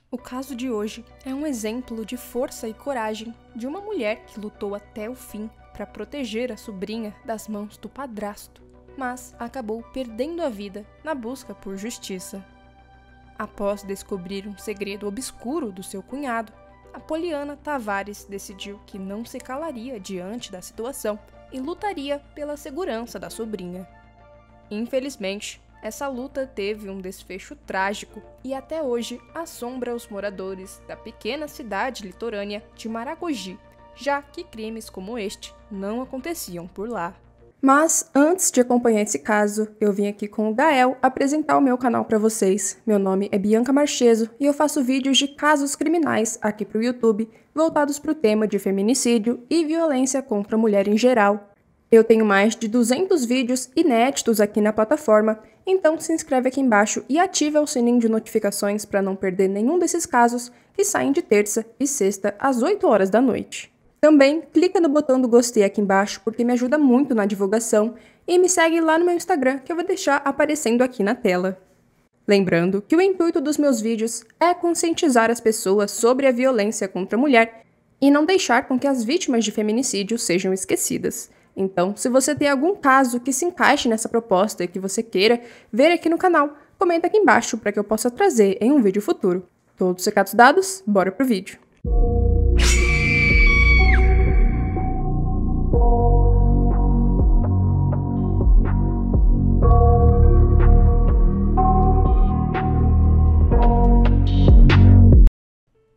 O caso de hoje é um exemplo de força e coragem de uma mulher que lutou até o fim para proteger a sobrinha das mãos do padrasto, mas acabou perdendo a vida na busca por justiça. Após descobrir um segredo obscuro do seu cunhado, a Poliana Tavares decidiu que não se calaria diante da situação e lutaria pela segurança da sobrinha. Infelizmente, essa luta teve um desfecho trágico e até hoje assombra os moradores da pequena cidade litorânea de Maragogi, já que crimes como este não aconteciam por lá. Mas antes de acompanhar esse caso, eu vim aqui com o Gael apresentar o meu canal para vocês. Meu nome é Bianca Marcheso e eu faço vídeos de casos criminais aqui para o YouTube, voltados para o tema de feminicídio e violência contra a mulher em geral. Eu tenho mais de 200 vídeos inéditos aqui na plataforma, então se inscreve aqui embaixo e ativa o sininho de notificações para não perder nenhum desses casos que saem de terça e sexta às 8 horas da noite. Também clica no botão do gostei aqui embaixo porque me ajuda muito na divulgação e me segue lá no meu Instagram que eu vou deixar aparecendo aqui na tela. Lembrando que o intuito dos meus vídeos é conscientizar as pessoas sobre a violência contra a mulher e não deixar com que as vítimas de feminicídio sejam esquecidas. Então, se você tem algum caso que se encaixe nessa proposta e que você queira ver aqui no canal, comenta aqui embaixo para que eu possa trazer em um vídeo futuro. Todos os recados dados, bora pro vídeo.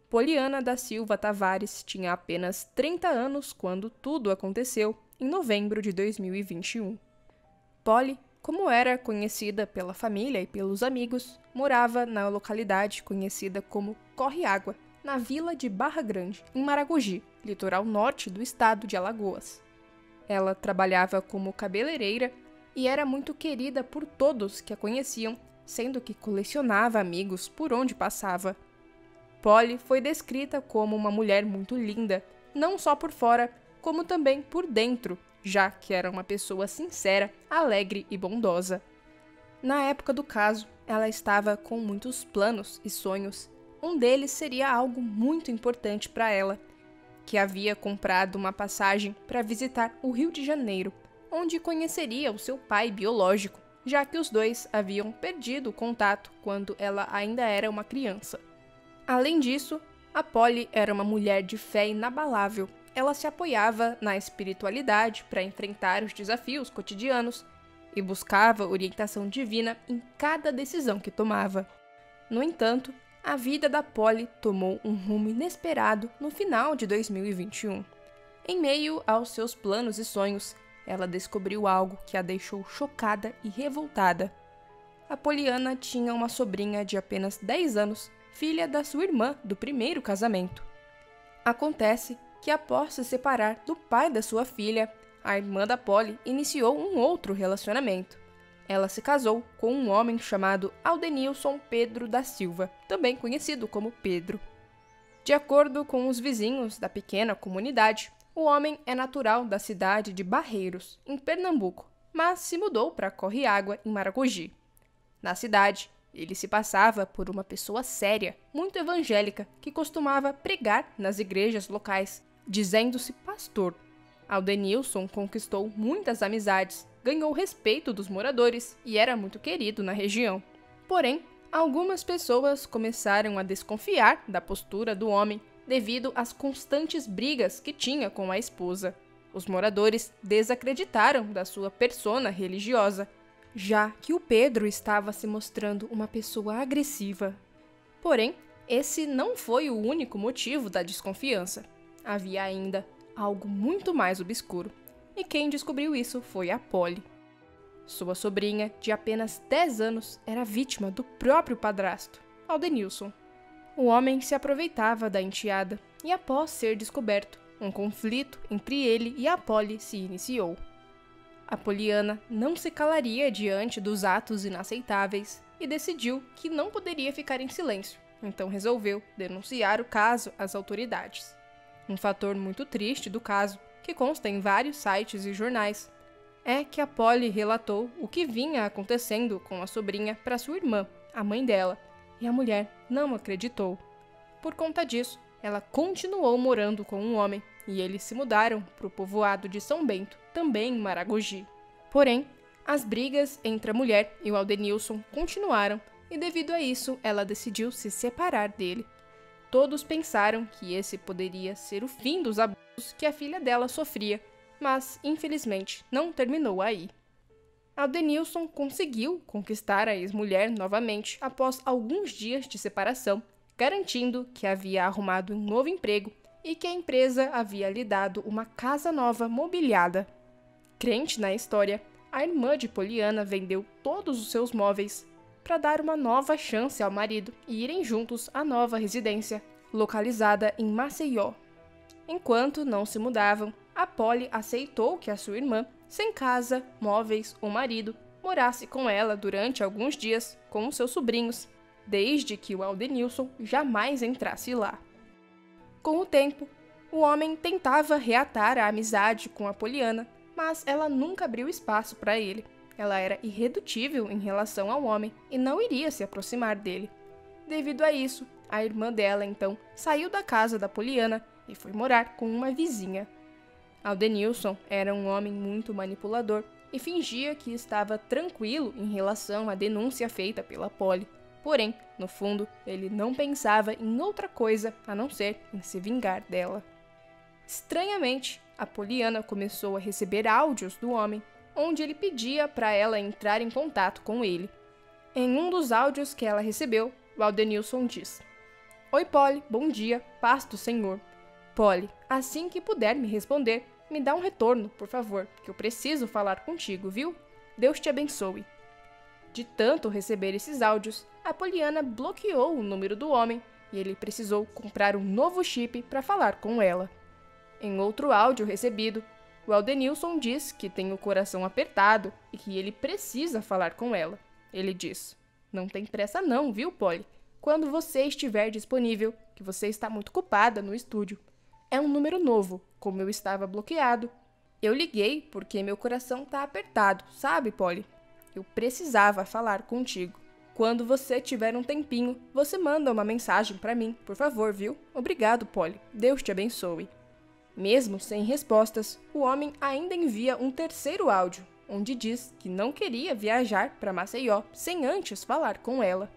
Poliana da Silva Tavares tinha apenas 30 anos quando tudo aconteceu, em novembro de 2021. Polly, como era conhecida pela família e pelos amigos, morava na localidade conhecida como Corre Água, na vila de Barra Grande, em Maragogi, litoral norte do estado de Alagoas. Ela trabalhava como cabeleireira e era muito querida por todos que a conheciam, sendo que colecionava amigos por onde passava. Polly foi descrita como uma mulher muito linda, não só por fora, como também por dentro, já que era uma pessoa sincera, alegre e bondosa. Na época do caso, ela estava com muitos planos e sonhos. Um deles seria algo muito importante para ela, que havia comprado uma passagem para visitar o Rio de Janeiro, onde conheceria o seu pai biológico, já que os dois haviam perdido o contato quando ela ainda era uma criança. Além disso, a Polly era uma mulher de fé inabalável. Ela se apoiava na espiritualidade para enfrentar os desafios cotidianos e buscava orientação divina em cada decisão que tomava. No entanto, a vida da Polly tomou um rumo inesperado no final de 2021. Em meio aos seus planos e sonhos, ela descobriu algo que a deixou chocada e revoltada. A Poliana tinha uma sobrinha de apenas 10 anos, filha da sua irmã do primeiro casamento. Acontece que após se separar do pai da sua filha, a irmã da Polly iniciou um outro relacionamento. Ela se casou com um homem chamado Aldenilson Pedro da Silva, também conhecido como Pedro. De acordo com os vizinhos da pequena comunidade, o homem é natural da cidade de Barreiros, em Pernambuco, mas se mudou para Corre Água, em Maragogi. Na cidade, ele se passava por uma pessoa séria, muito evangélica, que costumava pregar nas igrejas locais, dizendo-se pastor. Aldenilson conquistou muitas amizades, ganhou o respeito dos moradores e era muito querido na região. Porém, algumas pessoas começaram a desconfiar da postura do homem devido às constantes brigas que tinha com a esposa. Os moradores desacreditaram da sua persona religiosa, já que o Pedro estava se mostrando uma pessoa agressiva. Porém, esse não foi o único motivo da desconfiança. Havia ainda algo muito mais obscuro, e quem descobriu isso foi a Polly. Sua sobrinha, de apenas 10 anos, era vítima do próprio padrasto, Aldenilson. O homem se aproveitava da enteada, e após ser descoberto, um conflito entre ele e a Polly se iniciou. A Poliana não se calaria diante dos atos inaceitáveis e decidiu que não poderia ficar em silêncio, então resolveu denunciar o caso às autoridades. Um fator muito triste do caso, que consta em vários sites e jornais, é que a Polly relatou o que vinha acontecendo com a sobrinha para sua irmã, a mãe dela, e a mulher não acreditou. Por conta disso, ela continuou morando com um homem e eles se mudaram para o povoado de São Bento, também em Maragogi. Porém, as brigas entre a mulher e o Aldenilson continuaram e devido a isso ela decidiu se separar dele. Todos pensaram que esse poderia ser o fim dos abusos que a filha dela sofria, mas infelizmente não terminou aí. Aldenilson conseguiu conquistar a ex-mulher novamente após alguns dias de separação, garantindo que havia arrumado um novo emprego e que a empresa havia lhe dado uma casa nova mobiliada. Crente na história, a irmã de Poliana vendeu todos os seus móveis para dar uma nova chance ao marido e irem juntos à nova residência, localizada em Maceió. Enquanto não se mudavam, a Polly aceitou que a sua irmã, sem casa, móveis ou marido, morasse com ela durante alguns dias com os seus sobrinhos, desde que o Aldenilson jamais entrasse lá. Com o tempo, o homem tentava reatar a amizade com a Poliana, mas ela nunca abriu espaço para ele. Ela era irredutível em relação ao homem e não iria se aproximar dele. Devido a isso, a irmã dela então saiu da casa da Poliana e foi morar com uma vizinha. Aldenilson era um homem muito manipulador e fingia que estava tranquilo em relação à denúncia feita pela Polly. Porém, no fundo, ele não pensava em outra coisa a não ser em se vingar dela. Estranhamente, a Poliana começou a receber áudios do homem, onde ele pedia para ela entrar em contato com ele. Em um dos áudios que ela recebeu, o Aldenilson diz: "Oi Polly, bom dia, paz do Senhor. Polly, assim que puder me responder, me dá um retorno, por favor, que eu preciso falar contigo, viu? Deus te abençoe." De tanto receber esses áudios, a Poliana bloqueou o número do homem e ele precisou comprar um novo chip para falar com ela. Em outro áudio recebido, o Aldenilson diz que tem o coração apertado e que ele precisa falar com ela. Ele diz: "Não tem pressa não, viu, Polly? Quando você estiver disponível, que você está muito ocupada no estúdio. É um número novo, como eu estava bloqueado. Eu liguei porque meu coração tá apertado, sabe, Polly? Eu precisava falar contigo. Quando você tiver um tempinho, você manda uma mensagem para mim, por favor, viu? Obrigado, Polly. Deus te abençoe." Mesmo sem respostas, o homem ainda envia um terceiro áudio, onde diz que não queria viajar para Maceió sem antes falar com ela.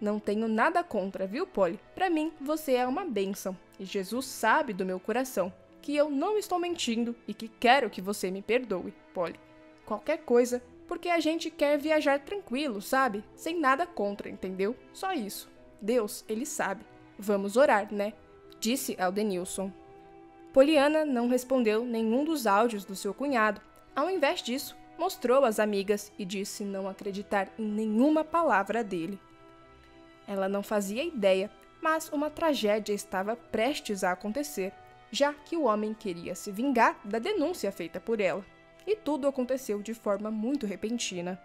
"Não tenho nada contra, viu, Polly? Para mim, você é uma bênção, e Jesus sabe do meu coração que eu não estou mentindo e que quero que você me perdoe, Polly. Qualquer coisa, porque a gente quer viajar tranquilo, sabe? Sem nada contra, entendeu? Só isso. Deus, ele sabe. Vamos orar, né?" disse Aldenilson. Poliana não respondeu nenhum dos áudios do seu cunhado. Ao invés disso, mostrou às amigas e disse não acreditar em nenhuma palavra dele. Ela não fazia ideia, mas uma tragédia estava prestes a acontecer, já que o homem queria se vingar da denúncia feita por ela. E tudo aconteceu de forma muito repentina.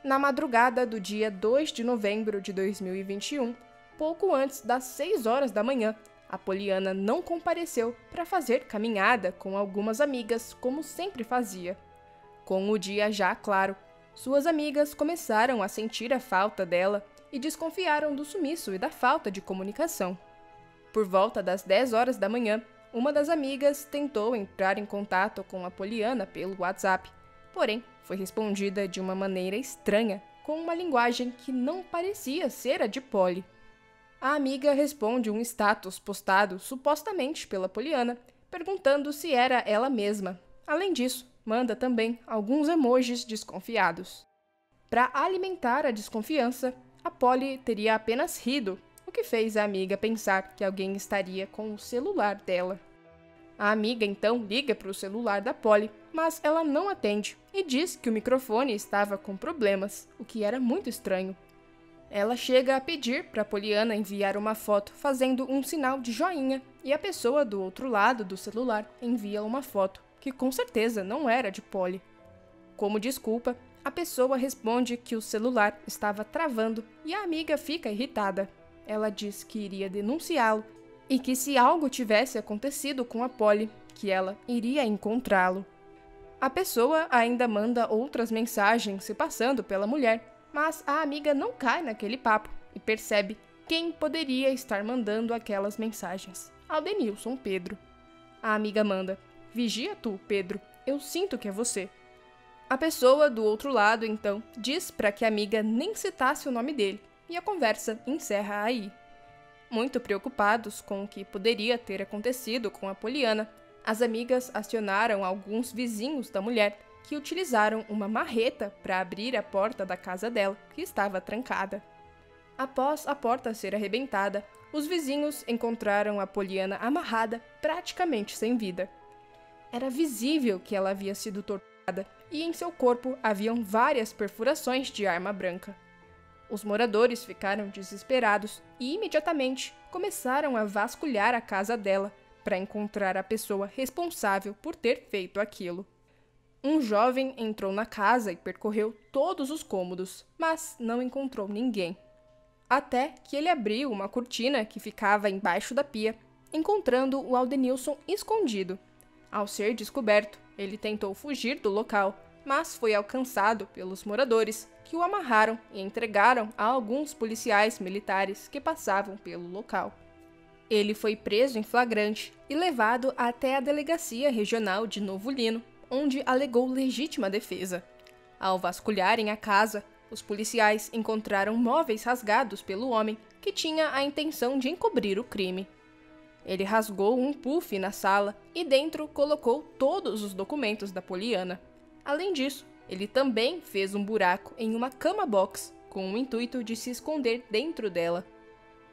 Na madrugada do dia 2 de novembro de 2021, pouco antes das 6 horas da manhã, a Poliana não compareceu para fazer caminhada com algumas amigas, como sempre fazia. Com o dia já claro, suas amigas começaram a sentir a falta dela e desconfiaram do sumiço e da falta de comunicação. Por volta das 10 horas da manhã, uma das amigas tentou entrar em contato com a Poliana pelo WhatsApp, porém foi respondida de uma maneira estranha, com uma linguagem que não parecia ser a de Polly. A amiga responde um status postado supostamente pela Poliana, perguntando se era ela mesma. Além disso, manda também alguns emojis desconfiados. Para alimentar a desconfiança, a Polly teria apenas rido, o que fez a amiga pensar que alguém estaria com o celular dela. A amiga então liga para o celular da Polly, mas ela não atende e diz que o microfone estava com problemas, o que era muito estranho. Ela chega a pedir para Poliana enviar uma foto fazendo um sinal de joinha e a pessoa do outro lado do celular envia uma foto, que com certeza não era de Polly. Como desculpa, a pessoa responde que o celular estava travando e a amiga fica irritada. Ela diz que iria denunciá-lo e que se algo tivesse acontecido com a Polly, que ela iria encontrá-lo. A pessoa ainda manda outras mensagens se passando pela mulher, mas a amiga não cai naquele papo e percebe quem poderia estar mandando aquelas mensagens. Aldenilson Pedro. A amiga manda: vigia tu, Pedro, eu sinto que é você. A pessoa do outro lado, então, diz para que a amiga nem citasse o nome dele, e a conversa encerra aí. Muito preocupados com o que poderia ter acontecido com a Poliana, as amigas acionaram alguns vizinhos da mulher que utilizaram uma marreta para abrir a porta da casa dela, que estava trancada. Após a porta ser arrebentada, os vizinhos encontraram a Poliana amarrada, praticamente sem vida. Era visível que ela havia sido torturada e em seu corpo haviam várias perfurações de arma branca. Os moradores ficaram desesperados e imediatamente começaram a vasculhar a casa dela para encontrar a pessoa responsável por ter feito aquilo. Um jovem entrou na casa e percorreu todos os cômodos, mas não encontrou ninguém. Até que ele abriu uma cortina que ficava embaixo da pia, encontrando o Aldenilson escondido. Ao ser descoberto, ele tentou fugir do local, mas foi alcançado pelos moradores, que o amarraram e entregaram a alguns policiais militares que passavam pelo local. Ele foi preso em flagrante e levado até a Delegacia Regional de Novo Lino, onde alegou legítima defesa. Ao vasculharem a casa, os policiais encontraram móveis rasgados pelo homem, que tinha a intenção de encobrir o crime. Ele rasgou um puff na sala e dentro colocou todos os documentos da Poliana. Além disso, ele também fez um buraco em uma cama-box, com o intuito de se esconder dentro dela.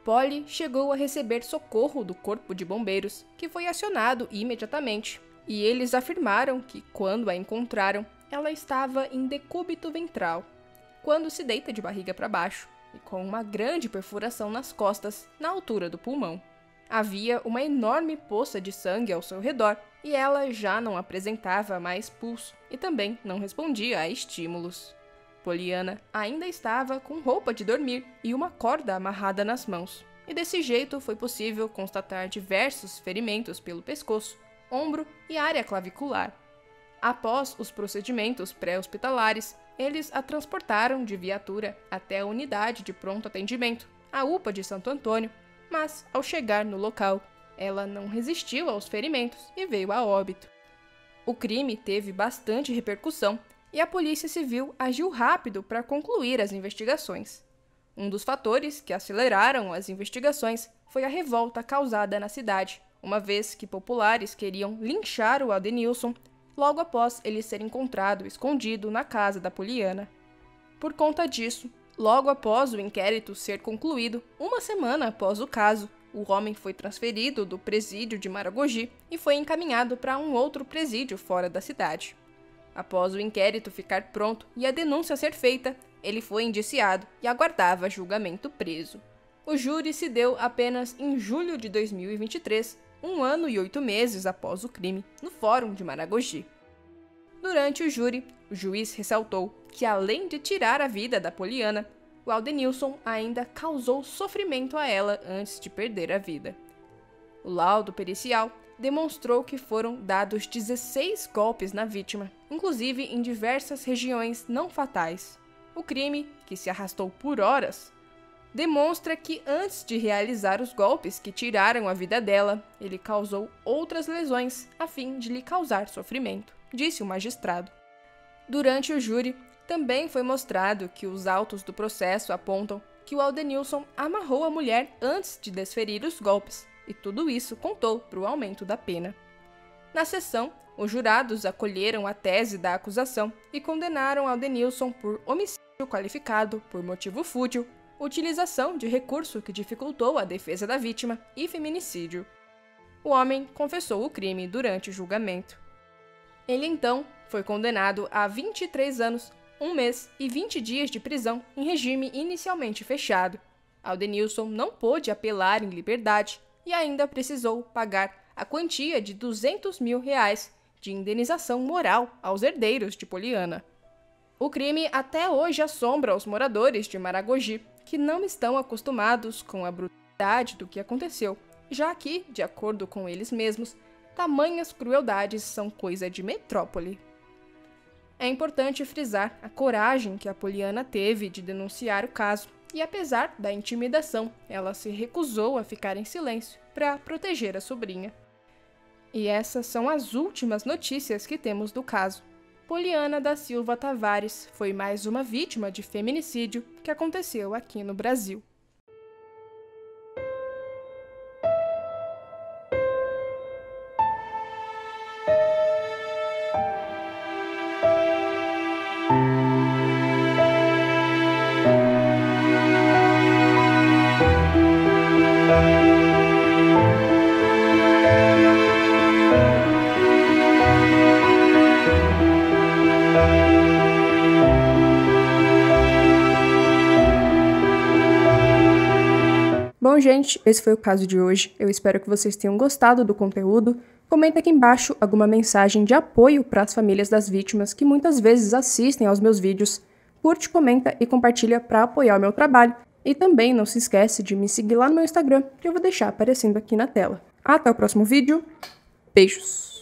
Polly chegou a receber socorro do corpo de bombeiros, que foi acionado imediatamente, e eles afirmaram que, quando a encontraram, ela estava em decúbito ventral, quando se deita de barriga para baixo, e com uma grande perfuração nas costas, na altura do pulmão. Havia uma enorme poça de sangue ao seu redor, e ela já não apresentava mais pulso, e também não respondia a estímulos. Poliana ainda estava com roupa de dormir e uma corda amarrada nas mãos, e desse jeito foi possível constatar diversos ferimentos pelo pescoço, ombro e área clavicular. Após os procedimentos pré-hospitalares, eles a transportaram de viatura até a unidade de pronto atendimento, a UPA de Santo Antônio, mas, ao chegar no local, ela não resistiu aos ferimentos e veio a óbito. O crime teve bastante repercussão e a Polícia Civil agiu rápido para concluir as investigações. Um dos fatores que aceleraram as investigações foi a revolta causada na cidade, uma vez que populares queriam linchar o Aldenilson logo após ele ser encontrado escondido na casa da Poliana. Por conta disso, logo após o inquérito ser concluído, uma semana após o caso, o homem foi transferido do presídio de Maragogi e foi encaminhado para um outro presídio fora da cidade. Após o inquérito ficar pronto e a denúncia ser feita, ele foi indiciado e aguardava julgamento preso. O júri se deu apenas em julho de 2023, 1 ano e 8 meses após o crime, no Fórum de Maragogi. Durante o júri, o juiz ressaltou que, além de tirar a vida da Poliana, o Aldenilson ainda causou sofrimento a ela antes de perder a vida. O laudo pericial demonstrou que foram dados 16 golpes na vítima, inclusive em diversas regiões não fatais. O crime, que se arrastou por horas, demonstra que antes de realizar os golpes que tiraram a vida dela, ele causou outras lesões a fim de lhe causar sofrimento, disse o magistrado. Durante o júri, também foi mostrado que os autos do processo apontam que o Aldenilson amarrou a mulher antes de desferir os golpes, e tudo isso contou para o aumento da pena. Na sessão, os jurados acolheram a tese da acusação e condenaram Aldenilson por homicídio qualificado por motivo fútil, utilização de recurso que dificultou a defesa da vítima e feminicídio. O homem confessou o crime durante o julgamento. Ele então foi condenado a 23 anos, 1 mês e 20 dias de prisão em regime inicialmente fechado. Aldenilson não pôde apelar em liberdade e ainda precisou pagar a quantia de R$200 mil de indenização moral aos herdeiros de Poliana. O crime até hoje assombra os moradores de Maragogi, que não estão acostumados com a brutalidade do que aconteceu, já que, de acordo com eles mesmos, tamanhas crueldades são coisa de metrópole. É importante frisar a coragem que a Poliana teve de denunciar o caso E apesar da intimidação, ela se recusou a ficar em silêncio para proteger a sobrinha. E essas são as últimas notícias que temos do caso. Poliana da Silva Tavares foi mais uma vítima de feminicídio que aconteceu aqui no Brasil. Bom, gente, esse foi o caso de hoje. Eu espero que vocês tenham gostado do conteúdo. Comenta aqui embaixo alguma mensagem de apoio para as famílias das vítimas que muitas vezes assistem aos meus vídeos. Curte, comenta e compartilha para apoiar o meu trabalho. E também não se esquece de me seguir lá no meu Instagram, que eu vou deixar aparecendo aqui na tela. Até o próximo vídeo. Beijos!